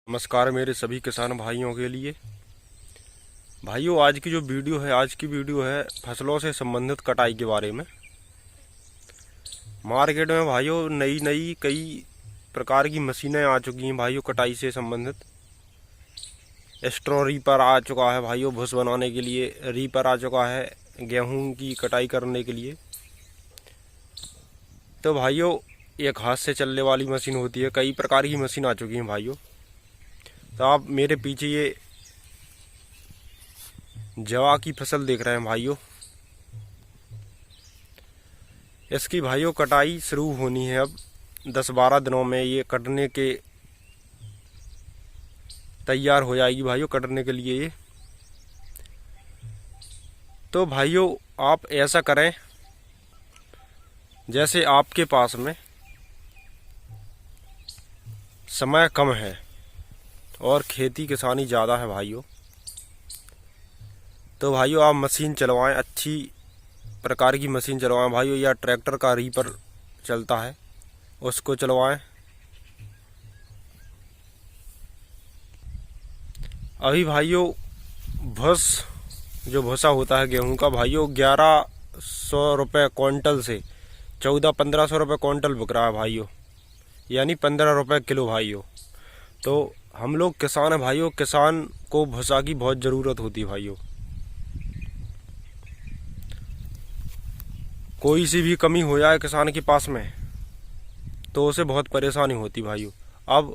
नमस्कार मेरे सभी किसान भाइयों के लिए। भाइयों, आज की वीडियो है फसलों से संबंधित कटाई के बारे में। मार्केट में भाइयों नई कई प्रकार की मशीनें आ चुकी हैं भाइयों कटाई से संबंधित। स्ट्रॉ रीपर आ चुका है भाइयों भुस बनाने के लिए, रीपर आ चुका है गेहूं की कटाई करने के लिए। तो भाइयों एक हाथ से चलने वाली मशीन होती है, कई प्रकार की मशीन आ चुकी हैं भाइयों। तो आप मेरे पीछे ये जवा की फसल देख रहे हैं भाइयों। इसकी भाइयों कटाई शुरू होनी है अब 10-12 दिनों में। ये कटने के तैयार हो जाएगी भाइयों कटने के लिए ये। तो भाइयों आप ऐसा करें, जैसे आपके पास में समय कम है और खेती किसानी ज़्यादा है भाइयों, तो भाइयों आप मशीन चलवाएं, अच्छी प्रकार की मशीन चलवाएं भाइयों। या ट्रैक्टर का रीपर चलता है उसको चलवाएं। अभी भाइयों भूसा होता है गेहूं का भाइयों 1100 रुपये क्विंटल से 1400-1500 रुपये क्विंटल बिक रहा है भाइयों, यानी 15 रुपये किलो भाइयों। तो हम लोग किसान हैं भाइयों, किसान को भूसा की बहुत ज़रूरत होती है भाइयों। कोई सी भी कमी हो जाए किसान के पास में तो उसे बहुत परेशानी होती भाइयों। अब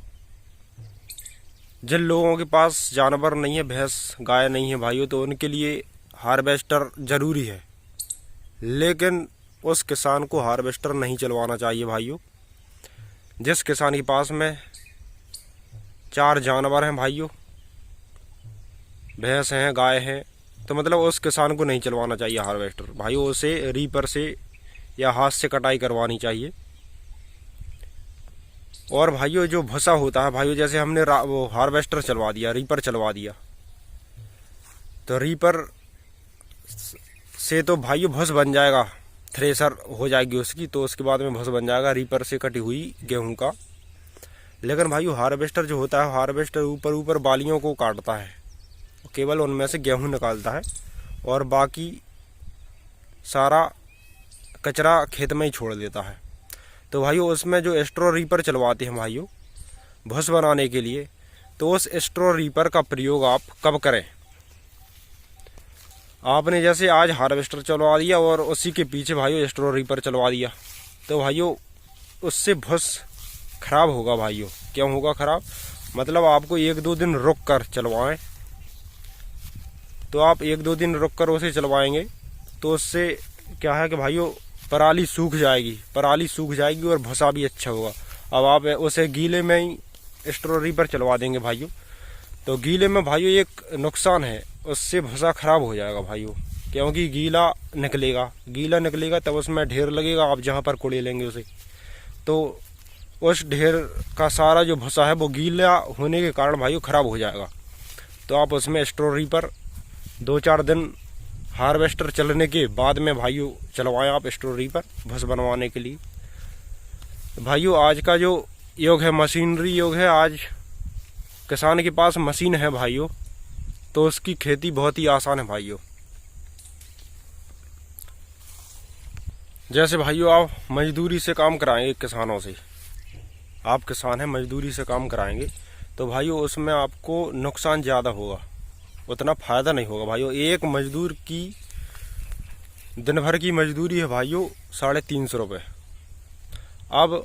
जिन लोगों के पास जानवर नहीं है, भैंस गाय नहीं है भाइयों, तो उनके लिए हार्वेस्टर ज़रूरी है। लेकिन उस किसान को हार्वेस्टर नहीं चलवाना चाहिए भाइयों। जिस किसान के पास में 4 जानवर हैं भाइयों, भैंस हैं गाय हैं, तो मतलब उस किसान को नहीं चलवाना चाहिए हार्वेस्टर भाइयों। उसे रीपर से या हाथ से कटाई करवानी चाहिए। और भाइयों जो भूसा होता है भाइयों, जैसे हमने वो हार्वेस्टर चलवा दिया, रीपर चलवा दिया, तो रीपर से तो भाइयों भूस बन जाएगा, थ्रेसर हो जाएगी उसकी, तो उसके बाद में भूस बन जाएगा रीपर से कटी हुई गेहूं का। लेकिन भाइयों हार्वेस्टर जो होता है, हार्वेस्टर ऊपर बालियों को काटता है, केवल उनमें से गेहूं निकालता है और बाकी सारा कचरा खेत में ही छोड़ देता है। तो भाइयों उसमें जो स्ट्रॉ रीपर चलवाते हैं भाइयों भूस बनाने के लिए, तो उस स्ट्रॉ रीपर का प्रयोग आप कब करें? आपने जैसे आज हार्वेस्टर चलवा दिया और उसी के पीछे भाइयों स्ट्रॉ रीपर चलवा दिया, तो भाइयों उससे भूस खराब होगा भाइयों। क्यों होगा खराब? मतलब आपको 1-2 दिन रुक कर चलवाएं, तो आप 1-2 दिन रुक कर उसे चलवाएंगे तो उससे क्या है कि भाइयों पराली सूख जाएगी और भूसा भी अच्छा होगा। अब आप उसे गीले में ही स्ट्रॉ रीपर चलवा देंगे भाइयों, तो गीले में भाइयों एक नुकसान है, उससे भूसा खराब हो जाएगा भाइयों। क्योंकि गीला निकलेगा तब उसमें ढेर लगेगा, आप जहाँ पर कुड़े लेंगे उसे, तो उस ढेर का सारा जो भूसा है वो गीला होने के कारण भाइयों खराब हो जाएगा। तो आप उसमें स्ट्रॉ रीपर 2-4 दिन हार्वेस्टर चलने के बाद में भाइयों चलवाएं आप स्ट्रॉ रीपर भूस बनवाने के लिए। भाइयों आज का जो युग है मशीनरी युग है, आज किसान के पास मशीन है भाइयों, तो उसकी खेती बहुत ही आसान है भाइयों। जैसे भाइयों आप मजदूरी से काम कराएंगे किसानों से, आप किसान हैं मजदूरी से काम कराएंगे, तो भाइयों उसमें आपको नुकसान ज़्यादा होगा, उतना फ़ायदा नहीं होगा भाइयों। एक मजदूर की दिन भर की मजदूरी है भाइयों 350 रुपये। अब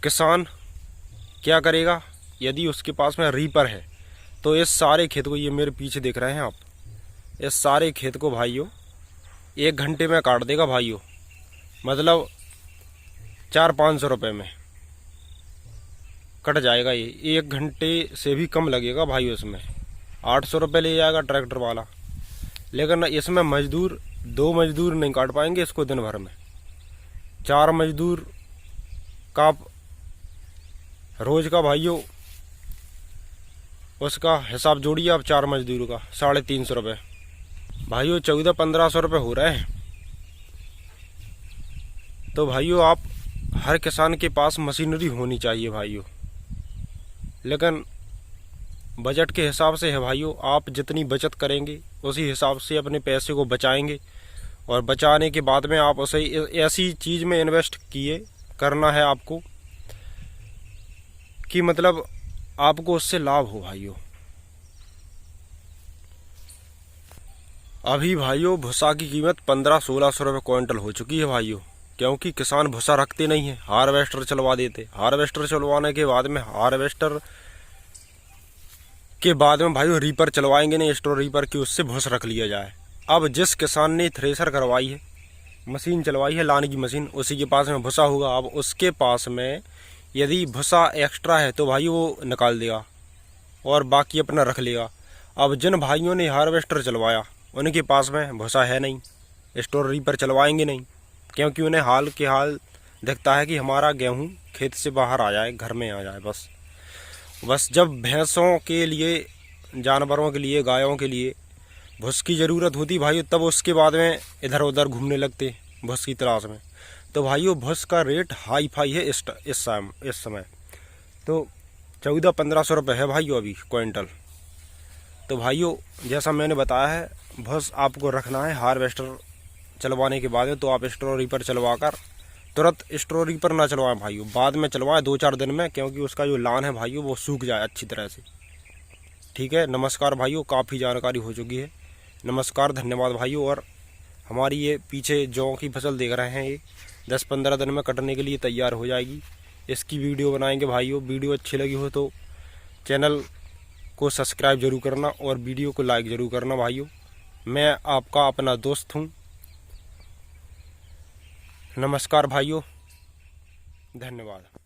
किसान क्या करेगा? यदि उसके पास में रीपर है तो इस सारे खेत को, ये मेरे पीछे देख रहे हैं आप, इस सारे खेत को भाइयों 1 घंटे में काट देगा भाइयों। मतलब 400-500 रुपये में कट जाएगा ये। 1 घंटे से भी कम लगेगा भाइयों, इसमें 800 रुपये ले जाएगा ट्रैक्टर वाला। लेकिन इसमें 2 मजदूर नहीं काट पाएंगे इसको दिन भर में। 4 मजदूर का रोज का भाइयों उसका हिसाब जोड़िए आप, 4 मजदूरों का 350 रुपये भाइयों 1400-1500 रुपये हो रहे हैं। तो भाइयों आप हर किसान के पास मशीनरी होनी चाहिए भाइयों। लेकिन बजट के हिसाब से है भाइयों। आप जितनी बचत करेंगे उसी हिसाब से अपने पैसे को बचाएंगे, और बचाने के बाद में आप उसे ऐसी चीज़ में इन्वेस्ट करना है आपको कि मतलब आपको उससे लाभ हो भाइयों। अभी भाइयों भूसा की कीमत 1500-1600 रुपये क्विंटल हो चुकी है भाइयों, क्योंकि किसान भूसा रखते नहीं है, हार्वेस्टर चलवा देते। हार्वेस्टर चलवाने के बाद में भाइयों रीपर चलवाएंगे नहीं, स्टोर रीपर की, उससे भूसा रख लिया जाए। अब जिस किसान ने थ्रेसर करवाई है, मशीन चलवाई है लाने की मशीन, उसी के पास में भूसा होगा। अब उसके पास में यदि भूसा एक्स्ट्रा है तो भाई वो निकाल देगा और बाकी अपना रख लेगा। अब जिन भाइयों ने हार्वेस्टर चलवाया उनके पास में भूसा है नहीं, स्टोर रीपर चलवाएंगे नहीं, क्योंकि उन्हें हाल के हाल दिखता है कि हमारा गेहूं खेत से बाहर आ जाए, घर में आ जाए। बस जब भैंसों के लिए, जानवरों के लिए, गायों के लिए भूस की ज़रूरत होती भाइयों, तब उसके बाद में इधर उधर घूमने लगते भूस की तलाश में। तो भाइयों भूस का रेट हाई फाई है इस समय तो 1400-1500 रुपये है भाइयों अभी क्विंटल। तो भाइयों जैसा मैंने बताया है, भूस आपको रखना है हार्वेस्टर चलवाने के बाद में, तो आप स्टोर रीपर चलवा कर तुरंत स्टोर रीपर ना चलवाएं भाइयों, बाद में चलवाएं 2-4 दिन में, क्योंकि उसका जो लान है भाइयों वो सूख जाए अच्छी तरह से। ठीक है, नमस्कार भाइयों, काफ़ी जानकारी हो चुकी है। नमस्कार, धन्यवाद भाइयों। और हमारी ये पीछे जौ की फसल देख रहे हैं, ये 10-15 दिन में कटने के लिए तैयार हो जाएगी। इसकी वीडियो बनाएंगे भाइयों। वीडियो अच्छी लगी हो तो चैनल को सब्सक्राइब जरूर करना और वीडियो को लाइक जरूर करना भाइयों। मैं आपका अपना दोस्त हूँ। नमस्कार भाइयों, धन्यवाद।